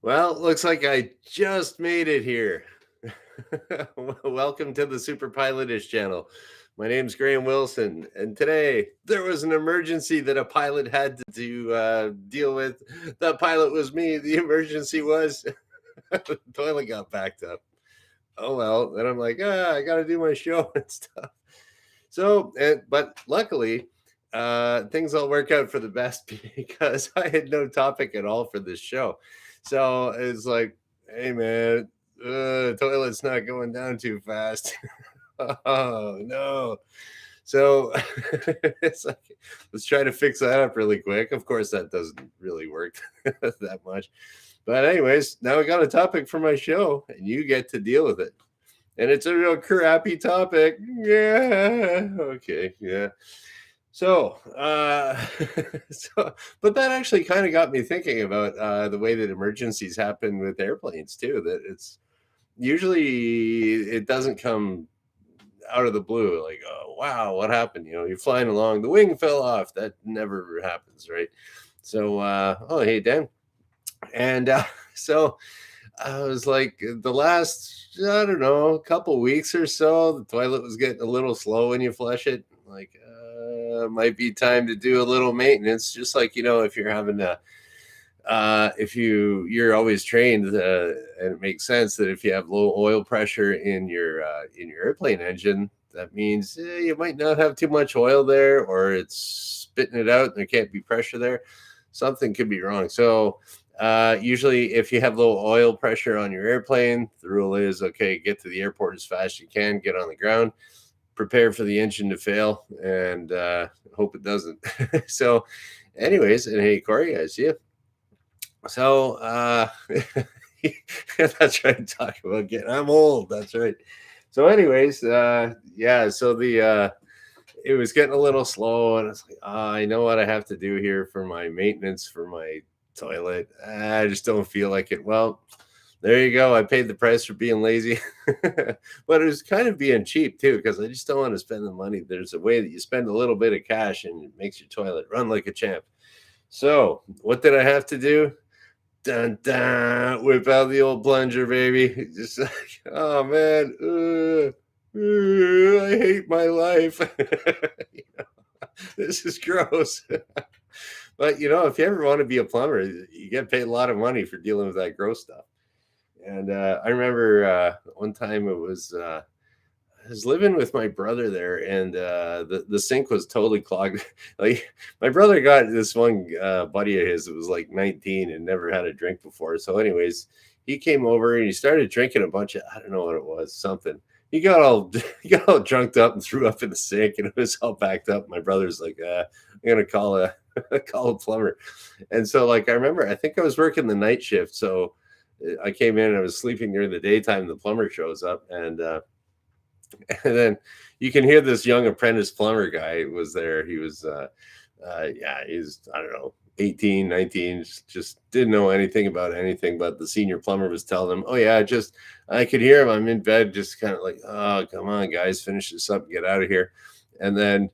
Well, looks like I just made it here. Welcome to the superpilotish channel. My name's Graham Wilson, and today there was an emergency that a pilot had to deal with. The pilot was me. The emergency was the toilet got backed up. Oh well, then I'm like, I got to do my show and stuff. But luckily, things all work out for the best because I had no topic at all for this show. So it's like, hey man, toilet's not going down too fast. Oh no. So it's like, let's try to fix that up really quick. Of course, that doesn't really work that much. But, anyways, now I got a topic for my show, and you get to deal with it. And it's a real crappy topic. Yeah. Okay. Yeah. So, but that actually kind of got me thinking about the way that emergencies happen with airplanes too. That it's usually it doesn't come out of the blue, like, oh wow, what happened? You're flying along, the wing fell off. That never happens, right? So, oh hey Dan, and so I was like, the last, I don't know, couple weeks or so, the toilet was getting a little slow when you flush it. Like, might be time to do a little maintenance. Just like, if you're having a, if you're always trained, and it makes sense that if you have low oil pressure in your airplane engine, that means you might not have too much oil there, or it's spitting it out and there can't be pressure there. Something could be wrong. So usually, if you have low oil pressure on your airplane, the rule is okay, get to the airport as fast as you can, get on the ground, prepare for the engine to fail, and hope it doesn't. So, anyways, and hey, Corey, I see you. So, that's right. Talk about getting, I'm old. That's right. So, anyways, yeah, so it was getting a little slow, and it's like, I know what I have to do here for my maintenance for my toilet. I just don't feel like it. Well, there you go. I paid the price for being lazy, but it was kind of being cheap too, because I just don't want to spend the money. There's a way that you spend a little bit of cash and it makes your toilet run like a champ. So, what did I have to do? Dun dun, whip out the old plunger, baby. Just like, oh man, I hate my life. You know, this is gross. But if you ever want to be a plumber, you get paid a lot of money for dealing with that gross stuff. And I remember one time I was living with my brother there, and the sink was totally clogged. Like my brother got this one buddy of his that was like 19 and never had a drink before. So, anyways, he came over and he started drinking a bunch of, I don't know what it was, something. He got all he got all drunked up and threw up in the sink, and it was all backed up. My brother's like, I'm gonna call a call a plumber. And so, like, I remember, I think I was working the night shift, so I came in and I was sleeping during the daytime. The plumber shows up, and and then you can hear this young apprentice plumber guy was there. He was, yeah, he's, I don't know, 18, 19, just didn't know anything about anything. But the senior plumber was telling him, oh, yeah, I could hear him. I'm in bed, just kind of like, oh, come on, guys, finish this up, get out of here. And then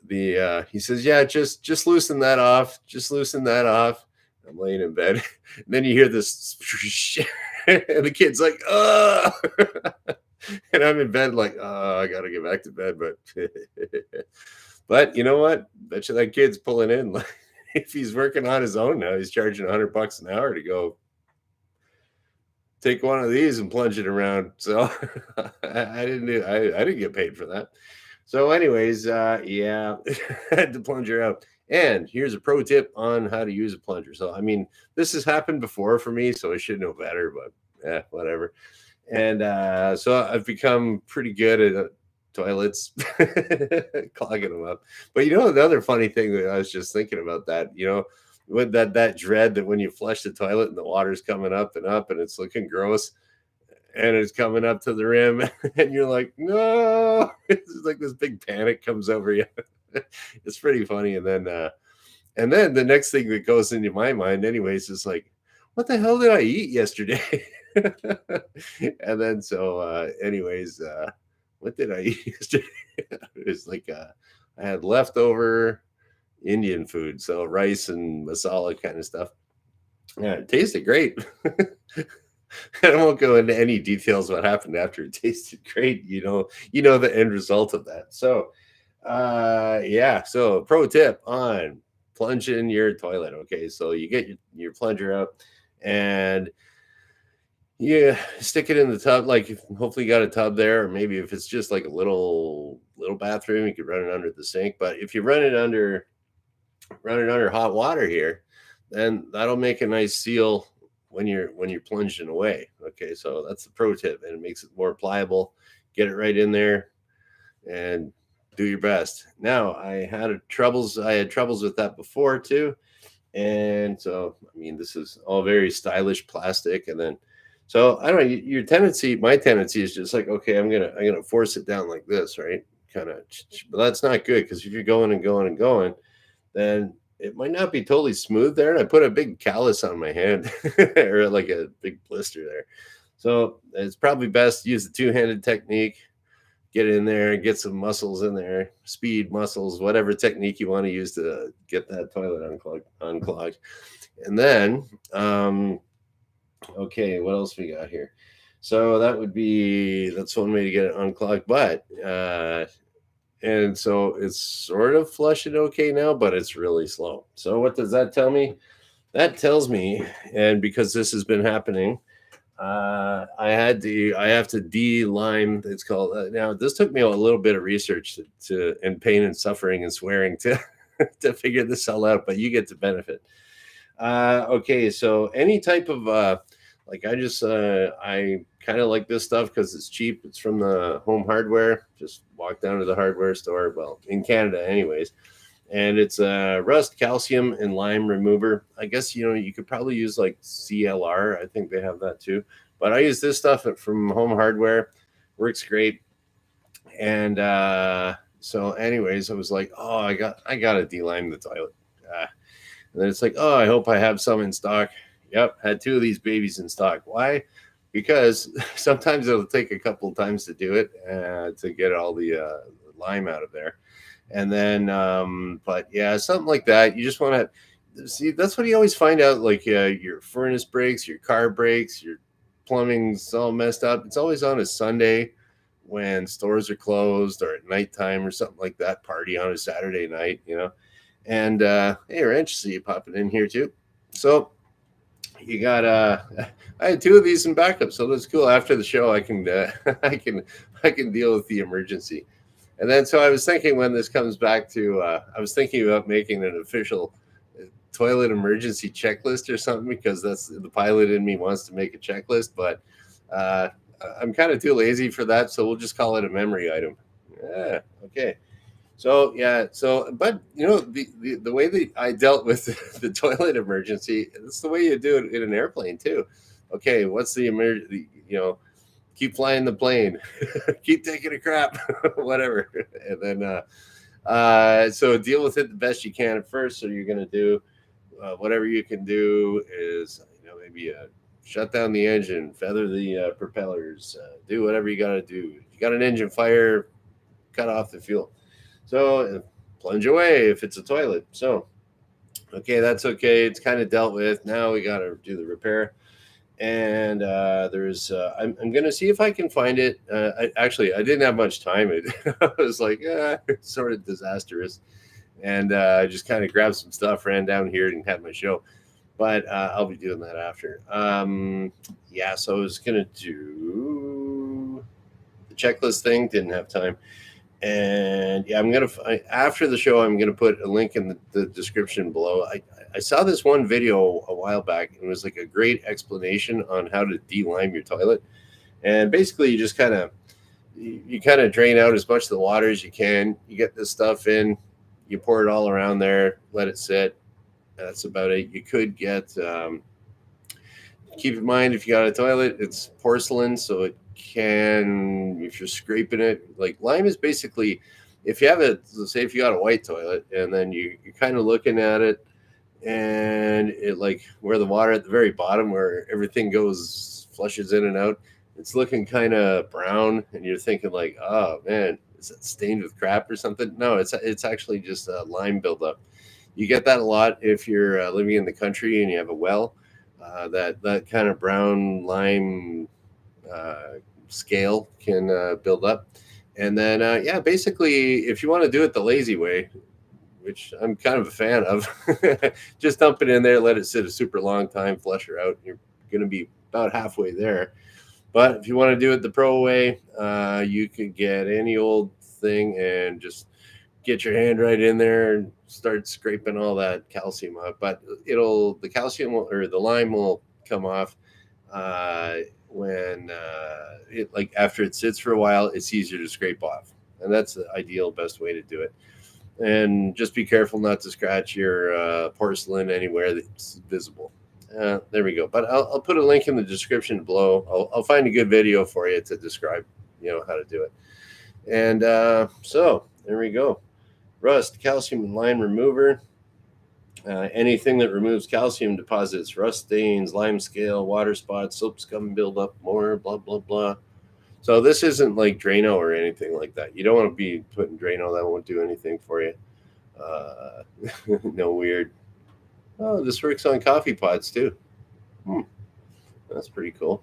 he says, yeah, just loosen that off, just loosen that off. I'm laying in bed. And then you hear this, and the kid's like, oh. And I'm in bed like, oh, I gotta get back to bed. But but you know what? Bet you that kid's pulling in. Like, if he's working on his own now, he's charging $100 an hour to go take one of these and plunge it around. So I didn't get paid for that. So, anyways, yeah, I had the plunger out. And here's a pro tip on how to use a plunger. So, I mean, this has happened before for me, so I should know better, but yeah, whatever. And so I've become pretty good at toilets, clogging them up. But the other funny thing that I was just thinking about that, with that dread that when you flush the toilet and the water's coming up and it's looking gross and it's coming up to the rim and you're like, no, it's like this big panic comes over you. It's pretty funny. And then the next thing that goes into my mind anyways is like, what the hell did I eat yesterday? And then so anyways, what did I eat yesterday? It was like I had leftover Indian food, so rice and masala kind of stuff. Yeah, it tasted great. I won't go into any details what happened after it tasted great. You know the end result of that. So, yeah. So, pro tip on plunging your toilet. Okay, so you get your plunger out, and you stick it in the tub. Like, hopefully you got a tub there, or maybe if it's just like a little bathroom, you could run it under the sink. But if you run it under hot water here, then that'll make a nice seal when you're plunging away. Okay, so that's the pro tip, and it makes it more pliable. Get it right in there and do your best. Now, I had troubles with that before too, and so I mean this is all very stylish plastic, and then so I don't know. My tendency is just like, okay, I'm gonna force it down like this, right? Kind of, but that's not good because if you're going and going and going, then it might not be totally smooth there. And I put a big callus on my hand or like a big blister there. So it's probably best to use the two-handed technique. Get in there, get some muscles in there, speed muscles, whatever technique you want to use to get that toilet unclogged. And then, okay, what else we got here? So that's one way to get it unclogged. But and so it's sort of flushing okay now, but it's really slow. So what does that tell me? That tells me, and because this has been happening, I have to de-lime. It's called now. This took me a little bit of research to and pain and suffering and swearing to to figure this all out, but you get to benefit. Okay, so any type of like I kind of like this stuff because it's cheap. It's from the home hardware. Just walk down to the hardware store. Well, in Canada, anyways. And it's a rust, calcium, and lime remover. I guess you could probably use like CLR. I think they have that too. But I use this stuff from home hardware. Works great. And so, anyways, I was like, oh, I gotta de-lime the toilet. And then it's like, oh, I hope I have some in stock. Yep, had two of these babies in stock. Why? Because sometimes it'll take a couple of times to do it to get all the lime out of there. And then, but yeah, something like that. You just want to see. That's what you always find out. Like your furnace breaks, your car breaks, your plumbing's all messed up. It's always on a Sunday when stores are closed, or at nighttime or something like that. Party on a Saturday night, And hey, Wrench, see you popping in here too. So you got I had two of these in backup, so that's cool. After the show, I can I can deal with the emergency. And then so I was thinking when this comes back to I was thinking about making an official toilet emergency checklist or something, because that's the pilot in me wants to make a checklist, but uh, I'm kind of too lazy for that, so we'll just call it a memory item. Yeah, okay. So yeah, so but the way that I dealt with the toilet emergency, it's the way you do it in an airplane too. Okay, what's the emergency? Keep flying the plane, keep taking a crap, whatever, and then so deal with it the best you can at first. So you're gonna do whatever you can do is maybe shut down the engine, feather the propellers, do whatever you got to do. If you got an engine fire, cut off the fuel. So plunge away if it's a toilet. So, okay, that's okay. It's kind of dealt with. Now we got to do the repair. And there's, I'm going to see if I can find it. I didn't have much time. I was like, sort of disastrous. And I just kind of grabbed some stuff, ran down here and had my show. But I'll be doing that after. Yeah, so I was going to do the checklist thing. Didn't have time. And yeah, after the show, I'm gonna put a link in the description below. I saw this one video a while back, and it was like a great explanation on how to de-lime your toilet. And basically, you kind of drain out as much of the water as you can. You get this stuff in, you pour it all around there, let it sit. That's about it. You could get keep in mind, if you got a toilet, it's porcelain, so it can, if you're scraping it, like lime is basically, if you have say if you got a white toilet and then you're kind of looking at it, and it, like where the water at the very bottom where everything goes flushes in and out, it's looking kind of brown, and you're thinking like, oh man, is it stained with crap or something? No, it's actually just lime buildup. You get that a lot if you're living in the country and you have a well. That kind of brown lime scale can build up. And then, yeah, basically, if you want to do it the lazy way, which I'm kind of a fan of, just dump it in there, let it sit a super long time, flush her out. You're going to be about halfway there. But if you want to do it the pro way, you can get any old thing and just get your hand right in there and start scraping all that calcium up. But the calcium or the lime will come off when like after it sits for a while. It's easier to scrape off, and that's the ideal best way to do it. And just be careful not to scratch your porcelain anywhere that's visible. There we go. But I'll put a link in the description below. I'll find a good video for you to describe, how to do it. And so there we go. Rust, calcium, and lime remover. Anything that removes calcium deposits rust stains, lime scale, water spots, soap scum build up more, blah, blah, blah. So this isn't like Drano or anything like that. You don't want to be putting Drano. That won't do anything for you. No weird. Oh, this works on coffee pots too. That's pretty cool.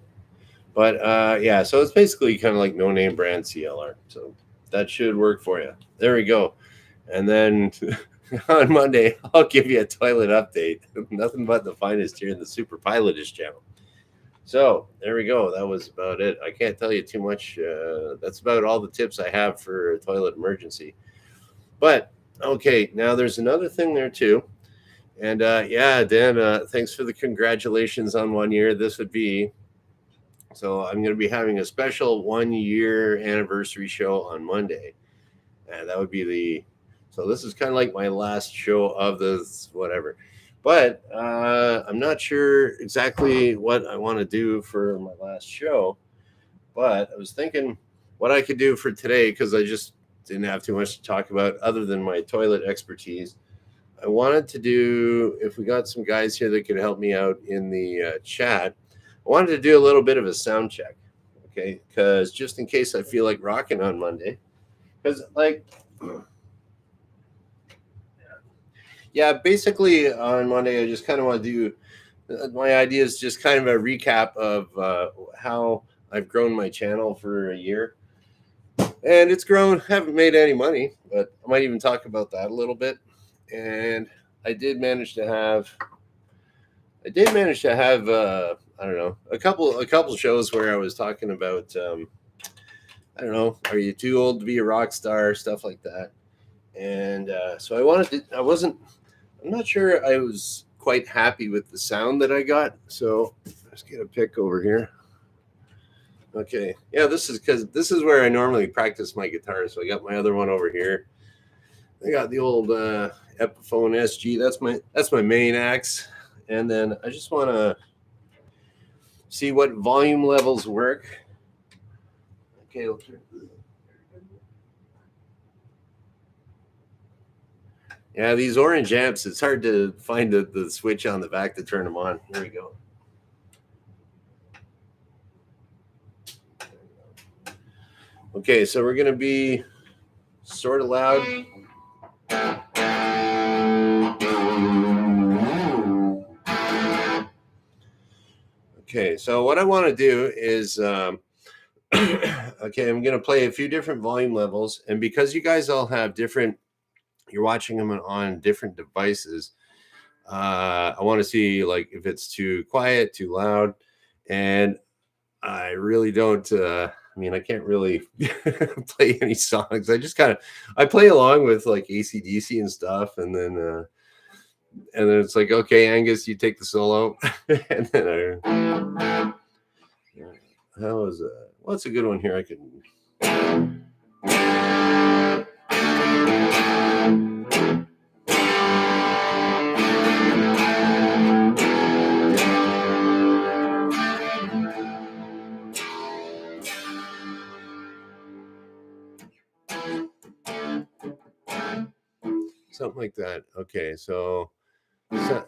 But yeah, so it's basically kind of like no name brand CLR. So that should work for you. There we go. And then on Monday, I'll give you a toilet update. Nothing but the finest here in the superpilotish channel. So there we go. That was about it. I can't tell you too much. That's about all the tips I have for a toilet emergency. But okay, now there's another thing there too. And yeah, Dan, thanks for the congratulations on 1 year. This would be, so I'm going to be having a special 1 year anniversary show on Monday. And that would be so this is kind of like my last show of this, whatever. But I'm not sure exactly what I want to do for my last show. But I was thinking what I could do for today, because I just didn't have too much to talk about other than my toilet expertise. I wanted to do, if we got some guys here that could help me out in the chat, I wanted to do a little bit of a sound check. Okay. Because just in case I feel like rocking on Monday. Because, like, yeah, basically on Monday, I just kind of want to do my idea is just kind of a recap of how I've grown my channel for a year. And it's grown, haven't made any money, but I might even talk about that a little bit. And I did manage to have I don't know, a couple shows where I was talking about I don't know, are you too old to be a rock star, stuff like that. And so I'm not sure I was quite happy with the sound that I got. So let's get a pick over here. Okay. Yeah, this is where I normally practice my guitar. So I got my other one over here. I got the old Epiphone SG. That's my main axe. And then I just want to see what volume levels work. Okay, yeah, these orange amps, it's hard to find the switch on the back to turn them on. Here we go. Okay, so we're going to be sort of loud. Okay, so what I want to do is, okay, I'm going to play a few different volume levels. And because you guys all have different, you're watching them on different devices, I want to see like if it's too quiet, too loud. And I really don't, I mean, I can't really play any songs. I play along with like AC/DC and stuff. And then it's like, okay, Angus, you take the solo. And then how is what's a good one here? I can. Something like that. Okay, so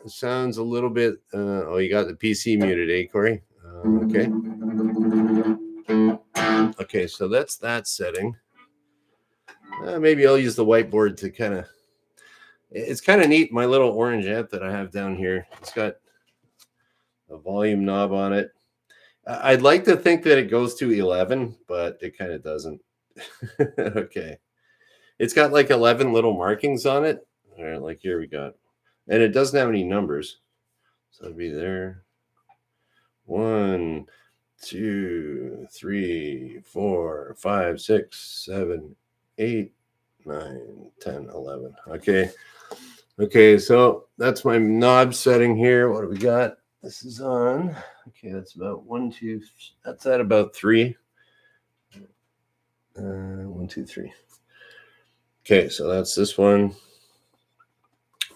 sounds a little bit. Oh, you got the PC muted, eh, Corey? Okay. Okay, so that's that setting. Maybe I'll use the whiteboard to kind of. It's kind of neat. My little orange amp that I have down here. It's got a volume knob on it. I'd like to think that it goes to 11, but it kind of doesn't. Okay. It's got like 11 little markings on it. All right, like here we got. And it doesn't have any numbers. So it'd be there. 1, 2, 3, 4, 5, 6, 7, 8, 9, 10, 11. Okay. Okay, so that's my knob setting here. What do we got? This is on. Okay, that's about 1, 2. That's at about 3. 1, 2, 3. Okay, so that's this one.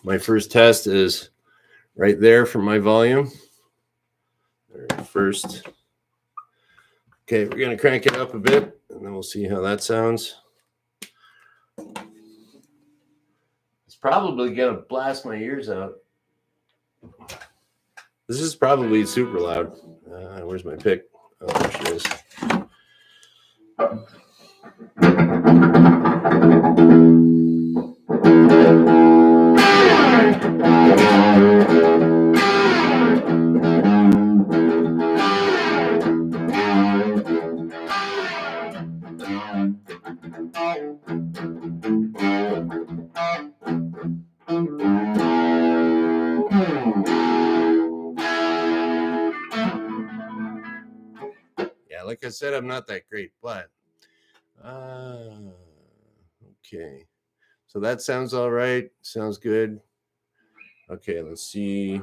My first test is right there for my volume. First. Okay, we're going to crank it up a bit, and then we'll see how that sounds. It's probably going to blast my ears out. This is probably super loud. Where's my pick? Oh, there she is. Yeah, like I said, I'm not that great, but okay. So that sounds all right. Sounds good. Okay, let's see.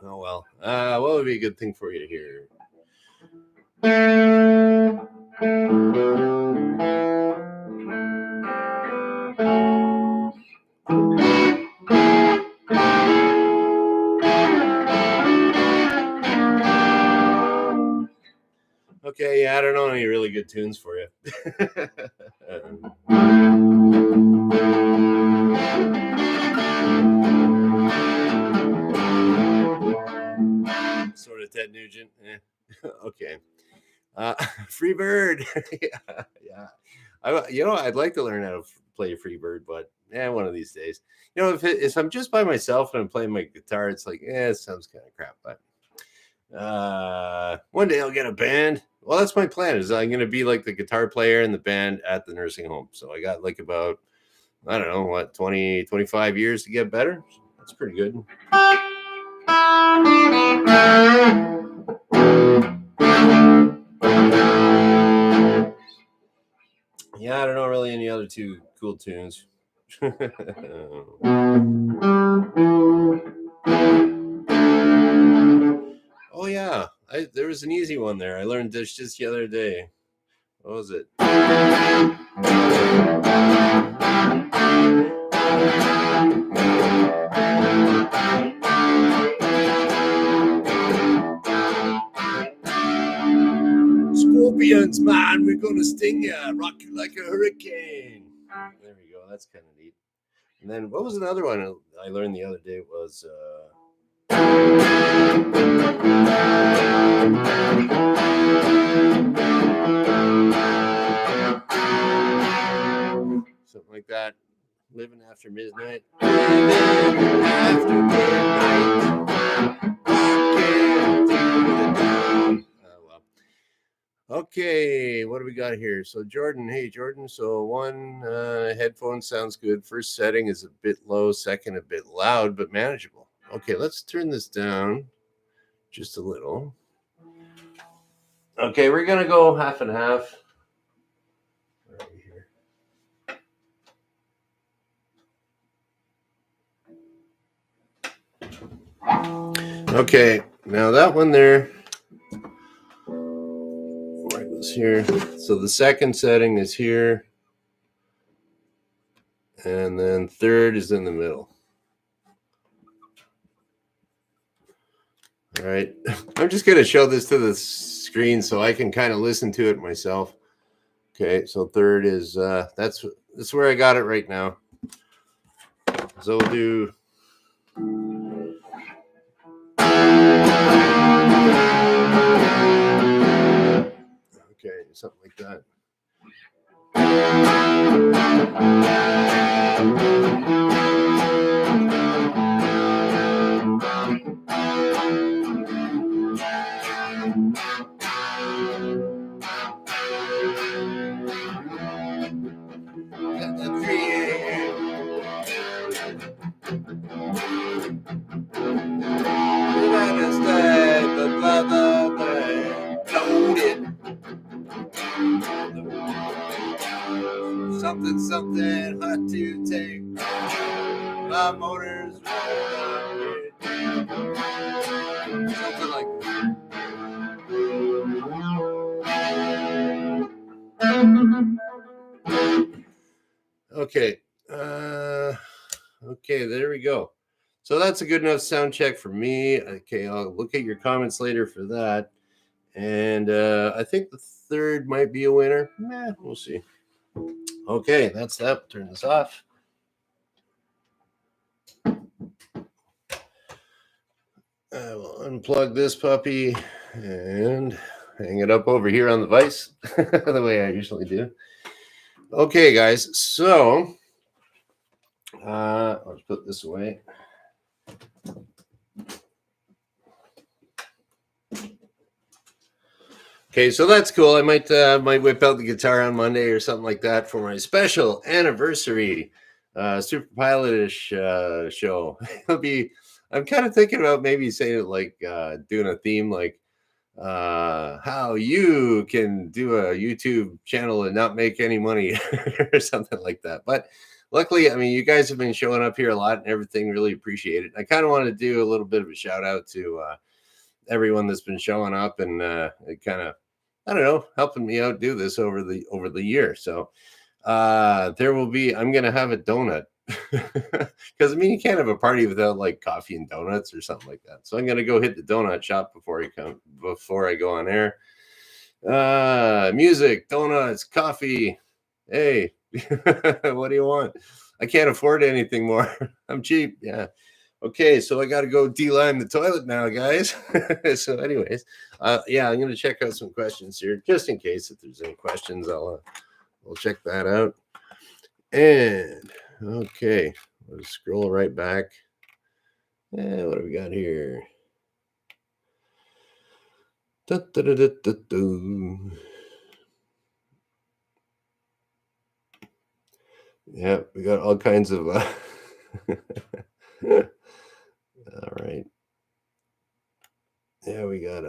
Oh well. What would be a good thing for you to hear? Okay, yeah, I don't know any really good tunes for you. Sort of Ted Nugent. Okay. Free Bird. Yeah. I'd like to learn how to play Free Bird, but one of these days. If I'm just by myself and I'm playing my guitar, it's like, it sounds kind of crap. But one day I'll get a band. Well, that's my plan. Is I'm going to be like the guitar player in the band at the nursing home. So I got like about, I don't know, 20, 25 years to get better. That's pretty good. Yeah, I don't know really any other two cool tunes. Oh yeah, there was an easy one there. I learned this just the other day. What was it? Scorpions, man, we're gonna sting you, rock you like a hurricane. There we go. That's kind of neat. And then what was another one I learned the other day was something like that. Living after midnight. Living after midnight. Okay, what do we got here? So Jordan, hey Jordan. So one headphone sounds good. First setting is a bit low, second a bit loud, but manageable. Okay, let's turn this down just a little. Okay, we're gonna go half and half. Right here. Okay, now that one there. Right, was here. So the second setting is here. And then third is in the middle. All right. I'm just going to show this to the screen so I can kind of listen to it myself. Okay. So third is, that's where I got it right now. So we'll do. Okay. Something like that. At the 3 a.m. United States, blah, blah, blah, blah. Loaded. Something, something hot to take. My motor's rolling. Something like that. Okay. Okay, there we go. So that's a good enough sound check for me. Okay, I'll look at your comments later for that. And I think the third might be a winner. We'll see. Okay, that's that. Turn this off. I will unplug this puppy and hang it up over here on the vise the way I usually do. Okay, guys. So let's put this away. Okay, so that's cool. I might whip out the guitar on Monday or something like that for my special anniversary superpilotish show. It'll be. I'm kind of thinking about maybe saying it like doing a theme like how you can do a YouTube channel and not make any money or something like that. But luckily, I mean, you guys have been showing up here a lot and everything. Really appreciate it. I kind of want to do a little bit of a shout out to everyone that's been showing up and it kind of, I don't know, helping me out do this over the year. So there will be. I'm gonna have a donut. Because I mean, you can't have a party without like coffee and donuts or something like that. So I'm gonna go hit the donut shop before I go on air. Music, donuts, coffee. Hey, what do you want? I can't afford anything more. I'm cheap. Yeah. Okay, so I got to go de-lime the toilet now, guys. So, anyways, yeah, I'm gonna check out some questions here, just in case if there's any questions. I'll check that out. And okay, let's scroll right back. What do we got here? Yeah, we got all kinds of. All right. Yeah, we got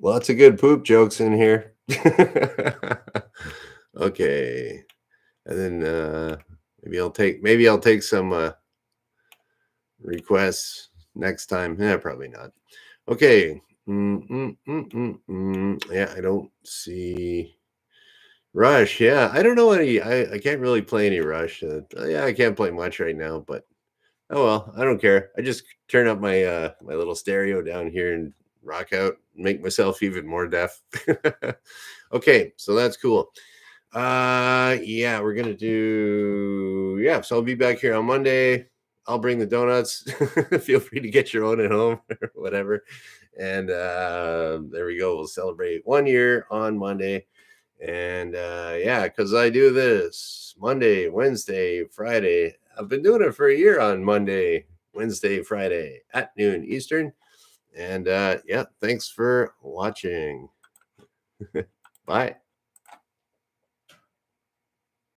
lots of good poop jokes in here. Okay, and then maybe I'll take some requests next time. Yeah, probably not. Okay. Yeah, I don't see Rush. Yeah, I don't know any. I can't really play any Rush. Yeah, I can't play much right now, but oh well, I don't care. I just turn up my my little stereo down here and rock out, make myself even more deaf. Okay, so that's cool. Yeah, we're gonna do so I'll be back here on Monday. I'll bring the donuts. Feel free to get your own at home or whatever. And there we go. We'll celebrate 1 year on Monday. And yeah, because I do this Monday, Wednesday, Friday. I've been doing it for a year on Monday, Wednesday, Friday at noon Eastern. And yeah, thanks for watching. Bye.